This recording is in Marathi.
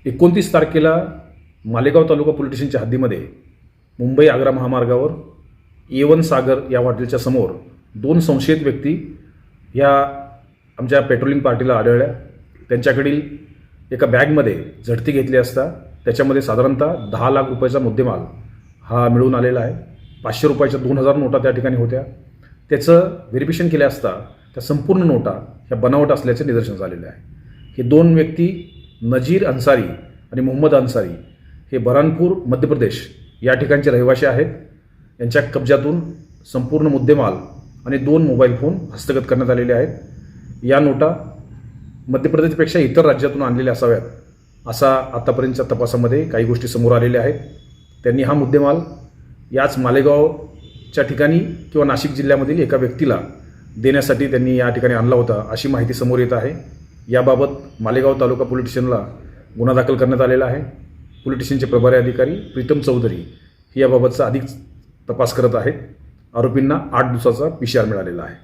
29 तारखेला मालेगाव तालुका पोलीस स्टेशनच्या हद्दीमध्ये मुंबई आग्रा महामार्गावर A1 सागर या हॉटेलच्या समोर 2 संशयित व्यक्ती ह्या आमच्या पेट्रोलिंग पार्टीला आढळल्या. त्यांच्याकडील एका बॅगमध्ये झडती घेतली असता त्याच्यामध्ये साधारणतः 10 लाख रुपयाचा मुद्देमाल हा मिळून आलेला आहे. 500 रुपयाच्या 2000 नोटा त्या ठिकाणी होत्या. त्याचं व्हेरिफिकेशन केले असता त्या संपूर्ण नोटा ह्या बनावट असल्याचे निदर्शनास आलेले आहे. हे 2 व्यक्ती नजीर अन्सारी आणि मोहम्मद अन्सारी हे बऱ्हाणपूर मध्य प्रदेश या ठिकाणचे रहिवासी आहेत. यांच्या कब्जातून संपूर्ण मुद्देमाल आणि 2 मोबाईल फोन हस्तगत करण्यात आलेले आहेत. या नोटा मध्य प्रदेशपेक्षा इतर राज्यातून आणलेल्या असाव्यात असा आतापर्यंतच्या तपासामध्ये काही गोष्टी समोर आलेल्या आहेत. त्यांनी हा मुद्देमाल याच मालेगावच्या ठिकाणी किंवा नाशिक जिल्ह्यामधील एका व्यक्तीला देण्यासाठी त्यांनी या ठिकाणी आणला होता अशी माहिती समोर येत आहे. याबाबत मालेगाव तालुका पोलीस स्टेशनला गुन्हा दाखल करण्यात आलेला आहे. पोलीस स्टेशनचे प्रभारी अधिकारी प्रीतम चौधरी याबाबतचा अधिक तपास करत आहेत. आरोपींना 8 दिवसाचा PCR मिळालेला आहे.